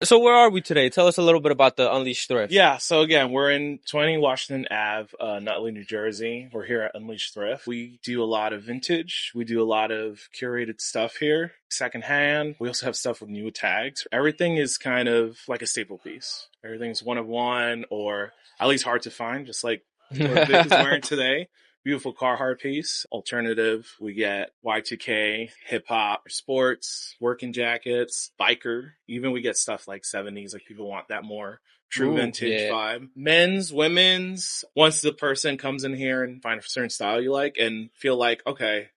So where are we today? Tell us a little bit about the Unleashed Thrift. Yeah, so again, we're in 20 Washington Ave, Nutley, New Jersey. We're here at Unleashed Thrift. We do a lot of vintage. We do a lot of curated stuff here, secondhand. We also have stuff with new tags. Everything is kind of like a staple piece. Everything's one of one, or at least hard to find, just like what Vic is wearing today. Beautiful Carhartt piece. Alternative, we get Y2K, hip hop, sports, working jackets, biker. Even we get stuff like 70s, like people want that more true vintage vibe. Men's, women's. Once the person comes in here and find a certain style you like and feel like, okay,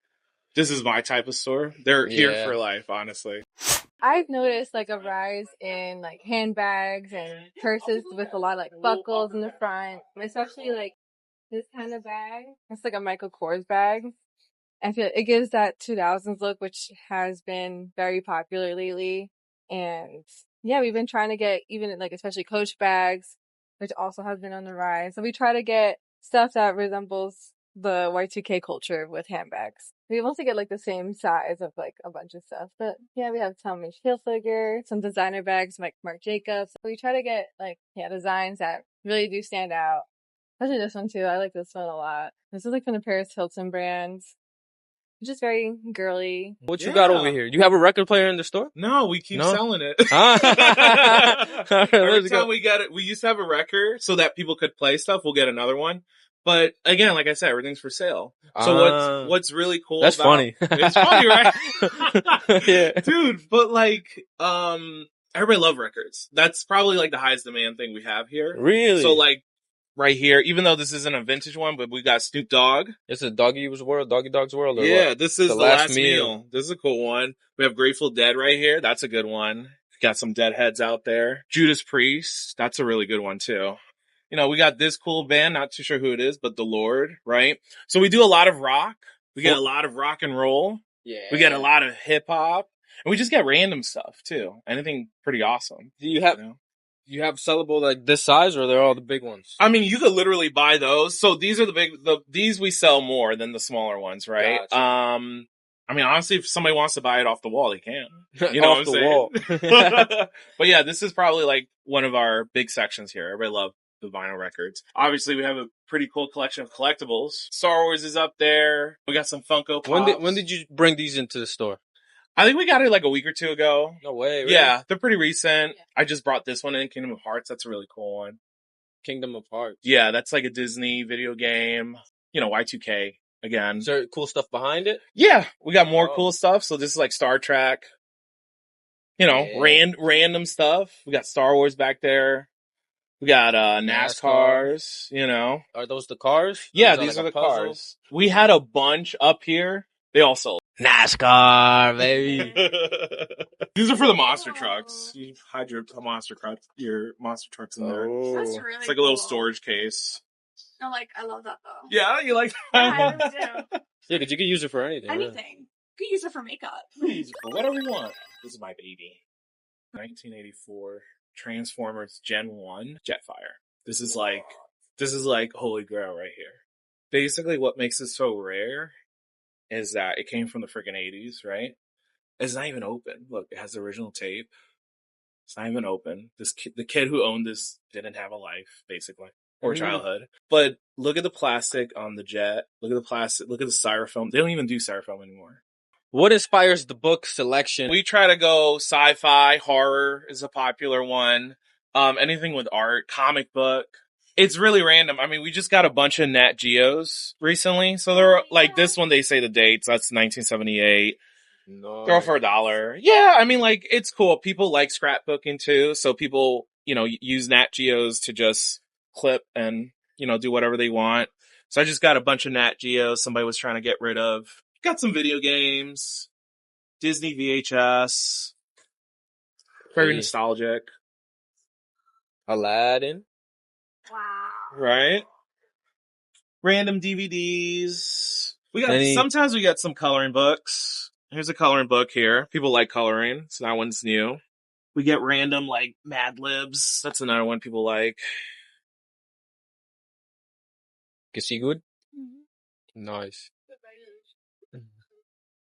this is my type of store, they're here for life, honestly. I've noticed like a rise in like handbags and purses with a lot of like buckles in the front, especially like this kind of bag. It's like a Michael Kors bag. I feel it gives that 2000s look, which has been very popular lately. And yeah, we've been trying to get even like especially Coach bags, which also has been on the rise. So we try to get stuff that resembles the Y2K culture with handbags. We want to get like the same size of like a bunch of stuff. But yeah, we have Tommy Hilfiger, some designer bags like Marc Jacobs. We try to get like designs that really do stand out. Especially this one too. I like this one a lot. This is like from the Paris Hilton brand. Just very girly. What you got over here? You have a record player in the store? No, we keep selling it. Right, Every time we get it, we used to have a record so that people could play stuff. We'll get another one. But again, like I said, everything's for sale. So what's really cool That's funny. It's funny, right? Yeah. Dude, but like, everybody love records. That's probably like the highest demand thing we have here. Really? So like, right here, even though this isn't a vintage one, but we got Snoop Dogg. It's a Doggy Dog's World. Or Yeah, what? this is the last meal. This is a cool one. We have Grateful Dead right here. That's a good one. Got some Deadheads out there. Judas Priest. That's a really good one too. You know, we got this cool band. Not too sure who it is, but The Lord, right? So we do a lot of rock. We get a lot of rock and roll. Yeah. We get a lot of hip hop. And we just get random stuff too. Anything pretty awesome. Do you have sellable like this size, or they're all the big ones? I mean, you could literally buy those. So these are these we sell more than the smaller ones, right? Gotcha. I mean, honestly, if somebody wants to buy it off the wall, they can. You know Off what I'm the saying? wall. But yeah, this is probably like one of our big sections here. Everybody love the vinyl records. Obviously, we have a pretty cool collection of collectibles. Star Wars is up there. We got some Funko Pops. When did you bring these into the store? I think we got it like a week or two ago. No way. Really? Yeah, they're pretty recent. Yeah. I just brought this one in, Kingdom of Hearts. That's a really cool one. Kingdom of Hearts. Yeah, that's like a Disney video game. You know, Y2K again. Is there cool stuff behind it? Yeah, we got more cool stuff. So this is like Star Trek. You know, random stuff. We got Star Wars back there. We got NASCARs, you know. Are those the cars? Yeah, these are the cars. We had a bunch up here. They all sold. NASCAR, baby. These are for the monster trucks. You hide your monster trucks in there. That's really It's like a little storage case. No, like, I love that though. Yeah, you like that? Yeah, I really do. Yeah, because you could use it for anything. Anything. Really. You could use it for makeup. You could use it for whatever you want. This is my baby. 1984 Transformers Gen 1 Jetfire. This is like holy grail right here. Basically, what makes it so rare is that it came from the freaking 80s, right? It's not even open. Look, it has the original tape. It's not even open. The kid who owned this didn't have a life, basically, or childhood. But look at the plastic on the jet. Look at the plastic. Look at the styrofoam. They don't even do styrofoam anymore. What inspires the book selection? We try to go sci-fi, horror is a popular one. Anything with art, comic book. It's really random. I mean, we just got a bunch of Nat Geos recently. So they're like this one, they say the dates. That's 1978. No. They're all for $1. Yeah. I mean, like, it's cool. People like scrapbooking too. So people, you know, use Nat Geos to just clip and, you know, do whatever they want. So I just got a bunch of Nat Geos somebody was trying to get rid of. Got some video games, Disney VHS. Very nostalgic. Aladdin. Wow. Right? Random DVDs. Sometimes we get some coloring books. Here's a coloring book here. People like coloring, so that one's new. We get random like Mad Libs. That's another one people like. You see good? Mm-hmm. Nice.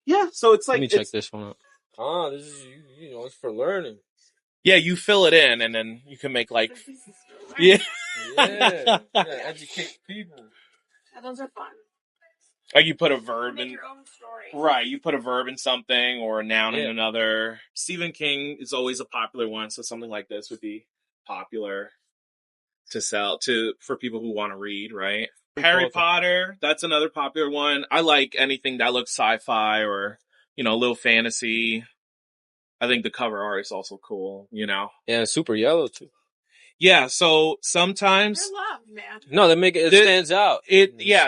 Yeah, so it's like Let me check this one out. This is it's for learning. Yeah, you fill it in, and then you can make like yeah. Yeah. Educate people. Those are fun. Like you put a verb Make in. your own story. Right, you put a verb in something or a noun in Yeah. another. Stephen King is always a popular one, so something like this would be popular to sell for people who want to read, right? Harry Potter, that's another popular one. I like anything that looks sci-fi or, a little fantasy. I think the cover art is also cool, Yeah, super yellow too. Yeah, so sometimes They're love, man. No, they make it stands out.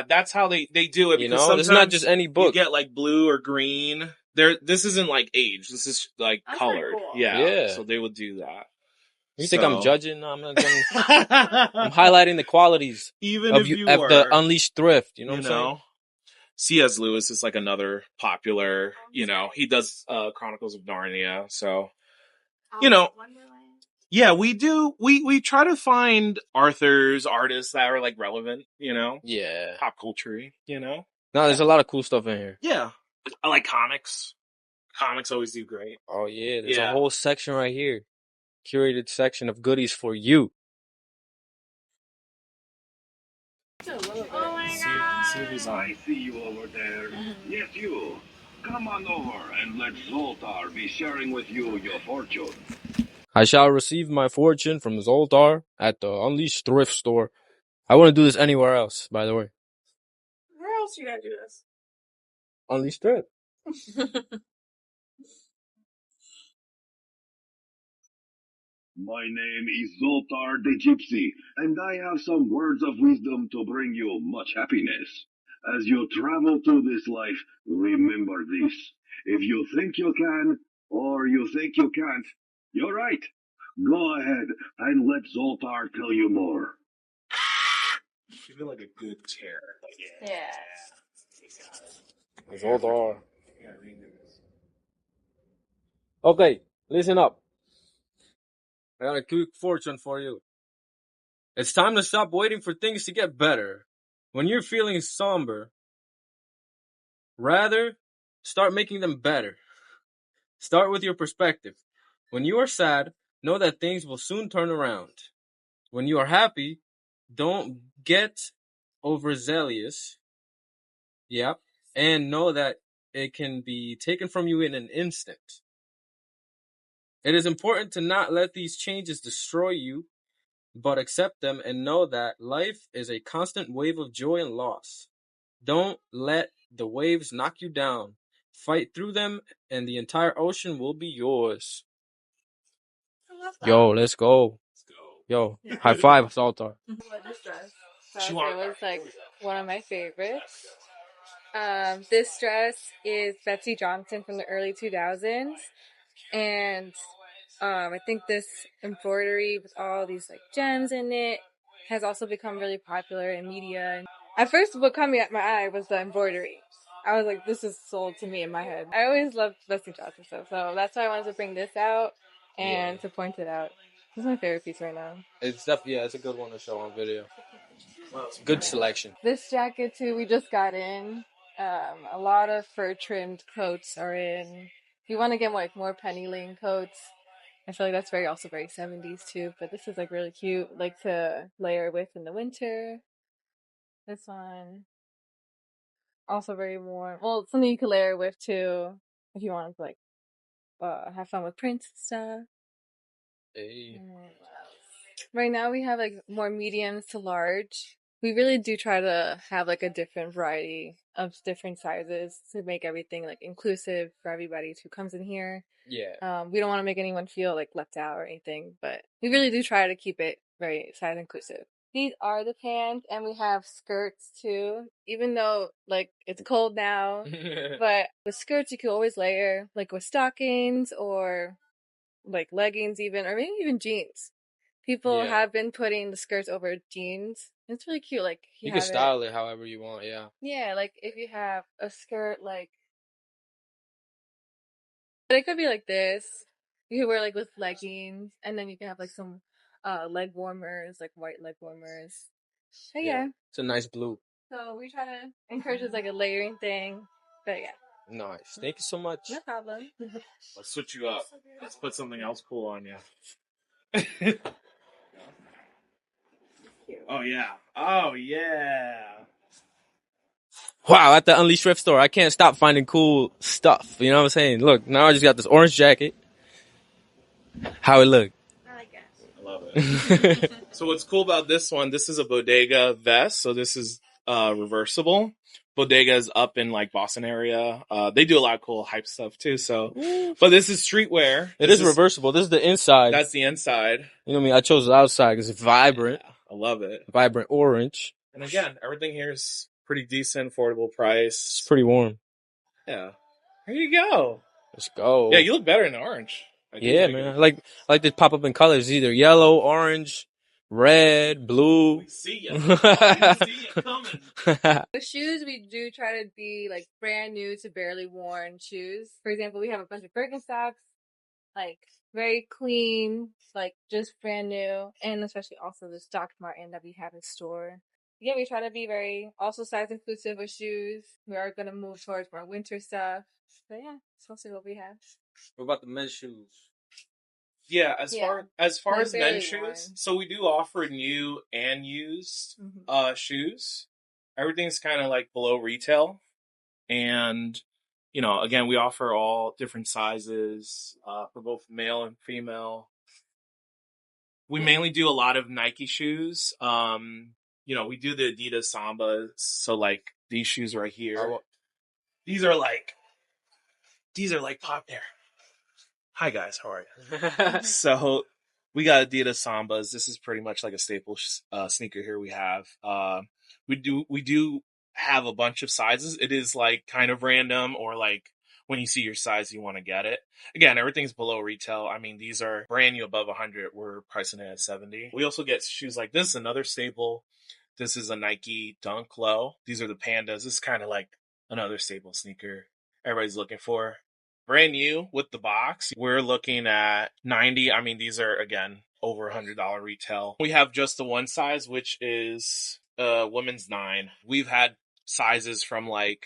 that's how they do it, because It's not sometimes just any you book. get like blue or green. This isn't like age. This is like That's colored. pretty cool. Yeah. So they would do that. You think I'm judging? No, I'm not. I'm I'm highlighting the qualities Even of if you of the were, unleashed thrift. You know what I'm saying? C.S. Lewis is like another popular, he does Chronicles of Narnia. So, yeah, we do. We try to find artists that are like relevant, Yeah. pop culture, No, there's a lot of cool stuff in here. Yeah. I like comics. Comics always do great. Oh yeah, there's a whole section right here, curated section of goodies for you. Oh my god! I see you over there. Yes, you. Come on over and let Zoltar be sharing with you your fortune. I shall receive my fortune from Zoltar at the Unleashed Thrift Store. I wouldn't do this anywhere else, by the way. Where else are you gonna do this? Unleashed Thrift. My name is Zoltar the Gypsy, and I have some words of wisdom to bring you much happiness. As you travel through this life, remember this. If you think you can, or you think you can't, you're right. Go ahead and let Zoltar tell you more. You feel like a good chair. Yeah. Zoltar. Okay, listen up. I got a quick fortune for you. It's time to stop waiting for things to get better. When you're feeling somber, rather, start making them better. Start with your perspective. When you are sad, know that things will soon turn around. When you are happy, don't get overzealous. Yep. And know that it can be taken from you in an instant. It is important to not let these changes destroy you, but accept them and know that life is a constant wave of joy and loss. Don't let the waves knock you down. Fight through them, and the entire ocean will be yours. I love that. Yo, let's go. Yo, high five, Saltar. What is this? So it was like one of my favorites. This dress is Betsy Johnson from the early 2000s, and I think this embroidery with all these like gems in it has also become really popular in media. At first, what caught me at my eye was the embroidery. I was like, this is sold to me in my head. I always loved Betsy Johnson stuff, so that's why I wanted to bring this out and to point it out. This is my favorite piece right now. It's definitely, it's a good one to show on video. Good selection. This jacket too, we just got in. A lot of fur trimmed coats are in. If you want to get more penny lane coats, I feel like that's also very 70s too. But this is like really cute, like to layer with in the winter. This one also very warm. Well, it's something you could layer with too if you want to like have fun with prints and stuff. Hey. Right now we have like more mediums to large. We really do try to have like a different variety of different sizes to make everything like inclusive for everybody who comes in here. Yeah. We don't want to make anyone feel like left out or anything, but we really do try to keep it very size inclusive. These are the pants, and we have skirts too. Even though like it's cold now, but with skirts you can always layer like with stockings or like leggings even, or maybe even jeans. People have been putting the skirts over jeans. It's really cute. Like You can style it however you want, yeah. Yeah, like if you have a skirt like but it could be like this. You could wear like with leggings, and then you can have like some leg warmers, like white leg warmers. But yeah. It's a nice blue. So we try to encourage this like a layering thing. But yeah. Nice. Thank you so much. No problem. Let's switch you up. Let's put something else cool on you. Oh, yeah. Oh, yeah. Wow, at the Unleashed Thrift store, I can't stop finding cool stuff. You know what I'm saying? Look, now I just got this orange jacket. How it look? I like it. I love it. So what's cool about this one, this is a bodega vest. So this is reversible. Bodega is up in like Boston area. They do a lot of cool hype stuff too. So, but this is streetwear. It is reversible. This is the inside. That's the inside. You know what I mean? I chose the outside because it's vibrant. Yeah, I love it. Vibrant orange. And again, everything here is pretty decent, affordable price. It's pretty warm. Yeah. Here you go. Let's go. Yeah, you look better in orange. Yeah, man. I like to pop up in colors, either yellow, orange, red, blue. We see ya. We see ya coming. With shoes, we do try to be like brand new to barely worn shoes. For example, we have a bunch of Birkenstocks, like very clean, like just brand new, and especially also the Doc Marten that we have in store. Again, we try to be very also size inclusive with shoes. We are going to move towards more winter stuff. But yeah, that's mostly what we have. What about the men's shoes? Yeah, as far as Like men's barely worn. shoes, so we do offer new and used shoes. Everything's kind of like below retail, and you know, again, we offer all different sizes for both male and female. We mainly do a lot of Nike shoes. You know, we do the Adidas Sambas. So like these shoes right here, these are like pop there. Hi guys, how are you? So we got Adidas Sambas. This is pretty much like a staple sneaker here we have. We do have a bunch of sizes. It is like kind of random, or like when you see your size, you want to get it. Again, everything's below retail. I mean, these are brand new above 100. We're pricing it at 70. We also get shoes like this, another staple. This is a Nike Dunk Low. These are the Pandas. This is kind of like another staple sneaker everybody's looking for. Brand new with the box. We're looking at 90. I mean, these are, again, over $100 retail. We have just the one size, which is women's 9. We've had sizes from like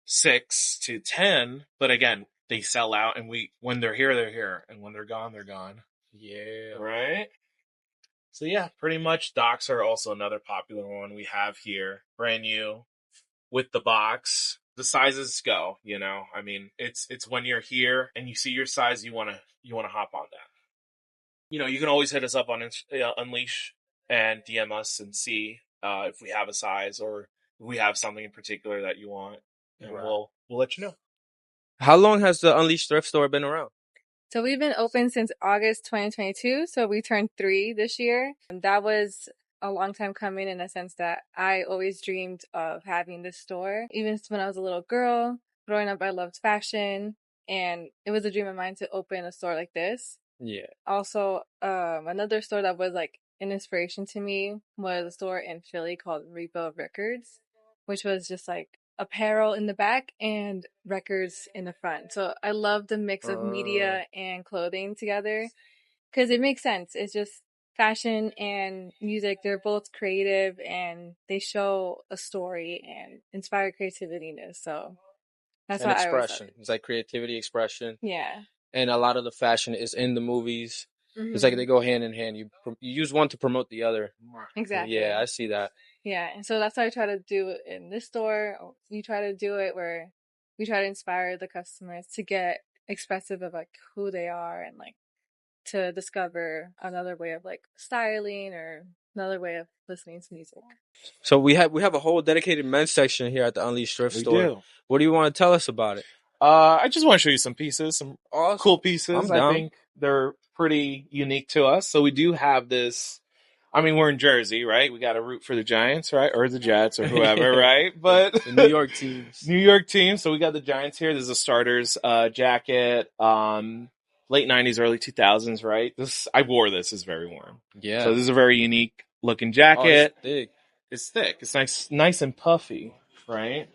6 to 10, but again, they sell out, and when they're here, and when they're gone, they're gone. Yeah. Right? So yeah, pretty much Docs are also another popular one we have here. Brand new with the box. The sizes go, you know. I mean, it's when you're here and you see your size, you wanna hop on that. You know, you can always hit us up on Unleash and DM us and see if we have a size or if we have something in particular that you want, and we'll let you know. How long has the Unleashed Thrift store been around? So we've been open since August 2022. So we turned 3 this year. And that was a long time coming, in a sense that I always dreamed of having this store. Even when I was a little girl, growing up, I loved fashion, and it was a dream of mine to open a store like this. Yeah. Also, another store that was like an inspiration to me was a store in Philly called Repo Records, which was just like apparel in the back and records in the front. So I love the mix of media and clothing together because it makes sense. It's just fashion and music. They're both creative and they show a story and inspire creativity. So that's And why expression. It's like creativity, expression. Yeah. And a lot of the fashion is in the movies. Mm-hmm. It's like they go hand in hand. You use one to promote the other. Exactly. Yeah, I see that. Yeah, and so that's what I try to do in this store. We try to do it where we try to inspire the customers to get expressive of like who they are and like to discover another way of like styling or another way of listening to music. So we have a whole dedicated men's section here at the Unleashed Thrift store. Do. What do you want to tell us about it? I just want to show you some pieces, some awesome. Cool pieces. I think they're pretty unique to us. So we do have this. I mean, we're in Jersey, right? We got to root for the Giants, right? Or the Jets or whoever, right? But the New York teams. New York team. So we got the Giants here. This is a starter's jacket. Late 90s, early 2000s, right? I wore this. It's very warm. Yeah. So this is a very unique looking jacket. Oh, it's thick. It's thick. It's nice and puffy, right?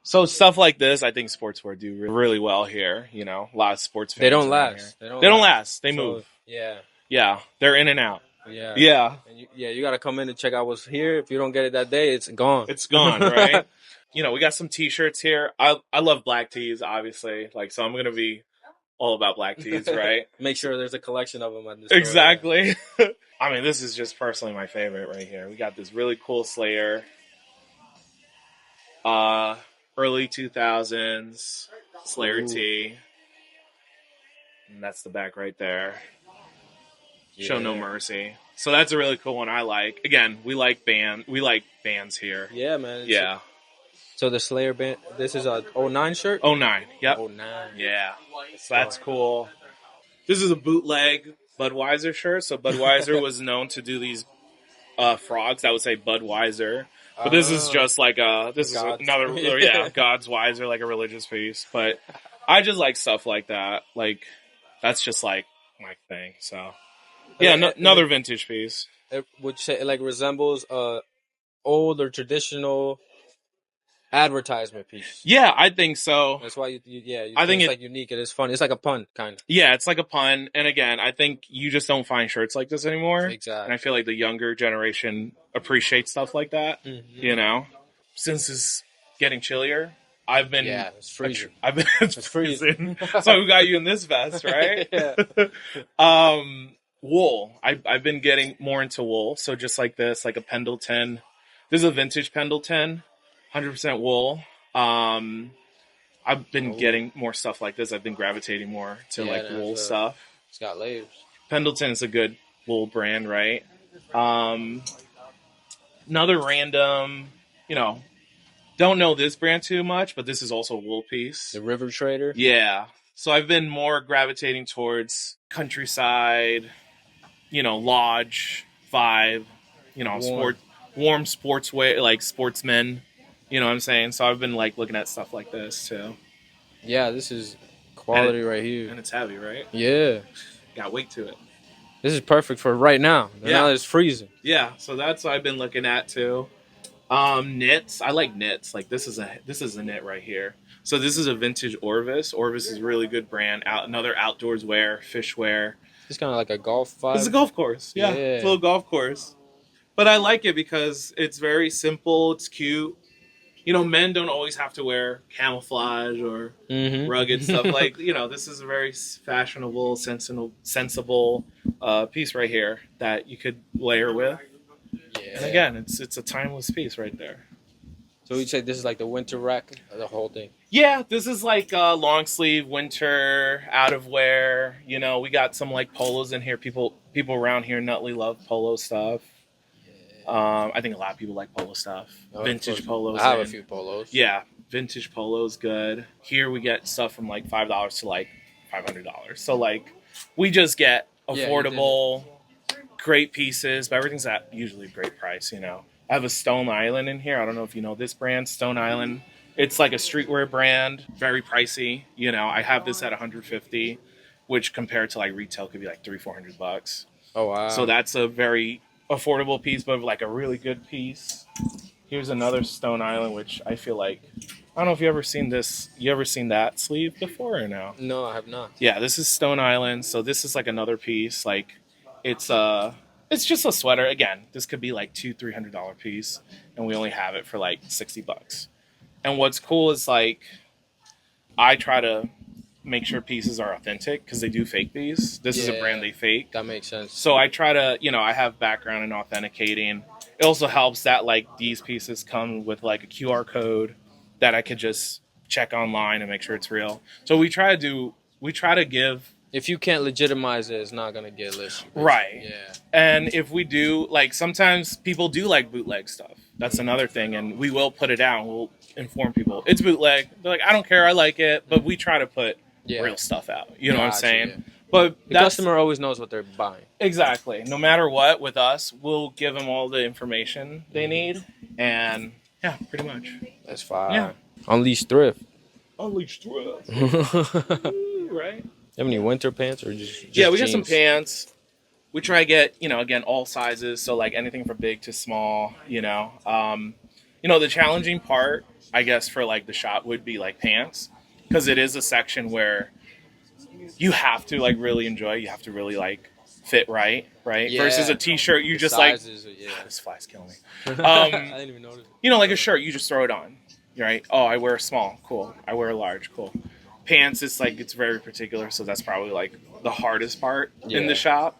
So stuff like this, I think sportswear do really well here. You know, a lot of sports fans. They don't last. They don't last. They move. Yeah. Yeah. They're in and out. Yeah. Yeah. And you got to come in and check out what's here. If you don't get it that day, it's gone. It's gone, right? we got some t-shirts here. I love black tees, obviously. Like, so I'm going to be all about black tees, right? Make sure there's a collection of them at the store. Exactly. I mean, this is just personally my favorite right here. We got this really cool Slayer. Early 2000s Slayer tee. And that's the back right there. Yeah. Show No Mercy. So that's a really cool one I like. Again, we like bands here. Yeah, man. Yeah. So the Slayer band, this is a 09 shirt? 09, yep. 09. Yeah. So that's cool. This is a bootleg Budweiser shirt. So Budweiser was known to do these frogs that would say Budweiser. But this is just like this God's. Is another, God's Weiser, like a religious piece. But I just like stuff like that. Like, that's just like my thing. So, yeah, another vintage piece. It would say it like resembles old or traditional advertisement piece. Yeah, I think so. That's why I think it's like unique. It is fun. It's like a pun, kind of. Yeah, it's like a pun. And again, I think you just don't find shirts like this anymore. Exactly. And I feel like the younger generation appreciates stuff like that. Mm-hmm. Since it's getting chillier, I've been... Yeah, it's freezing. It's freezing. So we got you in this vest, right? Yeah. Wool. I've been getting more into wool. So just like this, like a Pendleton. This is a vintage Pendleton. 100% wool. I've been getting more stuff like this. I've been gravitating more to wool stuff. It's got layers. Pendleton is a good wool brand, right? Another random, don't know this brand too much, but this is also a wool piece. The River Trader? Yeah. So I've been more gravitating towards countryside, lodge vibe, warm sportswear, like sportsmen. You know what I'm saying? So I've been looking at stuff like this too. Yeah, this is quality right here. And it's heavy, right? Yeah. Got weight to it. This is perfect for right now. Now it's freezing. Yeah, so that's what I've been looking at too. Knits. I like knits. Like this is a knit right here. So this is a vintage Orvis. Orvis is a really good brand. Another outdoors wear, fish wear. It's kind of like a golf vibe. It's a golf course. Yeah. It's a little golf course. But I like it because it's very simple. It's cute. Men don't always have to wear camouflage or rugged stuff. This is a very fashionable, sensible piece right here that you could layer with. Yeah. And again, it's a timeless piece right there. So you'd say this is like the winter rack, the whole thing? Yeah, this is like long sleeve winter out of wear. We got some polos in here. People around here in Nutley love polo stuff. I think a lot of people like polo stuff. Vintage polos. I have a few polos. Yeah, vintage polos good. Here we get stuff from $5 to $500. So we just get affordable, great pieces, but everything's at usually a great price. I have a Stone Island in here. I don't know if you know this brand, Stone Island. It's like a streetwear brand, very pricey. I have this at $150, which compared to retail could be $300-$400. Oh wow! So that's a very affordable piece, but a really good piece. Here's another Stone Island, which I feel I don't know if you ever seen this. You ever seen that sleeve before or no? No, I have not. Yeah, this is Stone Island. So this is another piece. It's just a sweater. Again, this could be $200-$300 piece, and we only have it for $60. And what's cool is I try to make sure pieces are authentic because they do fake these. This is a brand they fake. That makes sense. So I try to, I have background in authenticating. It also helps that these pieces come with a QR code that I could just check online and make sure it's real. So we try to give. If you can't legitimize it, it's not going to get listed. Right. Yeah. And if we do, sometimes people do bootleg stuff. That's another thing. And we will put it out. We'll inform people. It's bootleg. They're I don't care. I like it. But we try to put real stuff out. You know what I'm saying? Yeah. But the customer always knows what they're buying. Exactly. No matter what, with us, we'll give them all the information they need. And, yeah, pretty much. That's fine. Yeah. Unleash Thrift. Unleash Thrift. Right? You have any winter pants or just we jeans? got some pants. We try to get, again, all sizes. So, anything from big to small, the challenging part, I guess, for, the shop would be, pants. Because it is a section where you have to really enjoy. You have to really fit right? Yeah. Versus a t-shirt, you just sizes, this fly's killing me. I didn't even notice. A shirt, you just throw it on. right? Oh, I wear a small. Cool. I wear a large. Cool. Pants, it's very particular, so that's probably like the hardest part in the Yeah. shop.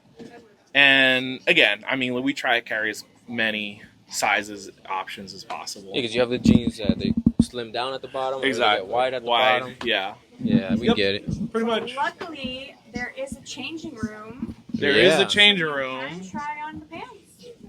And again, I mean, we try to carry as many sizes options as possible. Yeah, because you have the jeans that they slim down at the bottom, or they get wide at the bottom. Yeah. Yeah, we Yep. get it. Pretty much. Luckily, there is a changing room. There is a Yeah. changing You room. can try on the pants.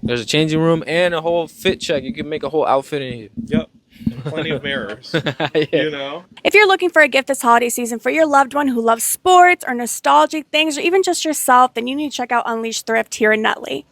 There's a changing room and a whole fit check. You can make a whole outfit in here. Yep. And plenty of mirrors. Yeah. You know? If you're looking for a gift this holiday season for your loved one who loves sports or nostalgic things, or even just yourself, then you need to check out Unleashed Thrift here in Nutley.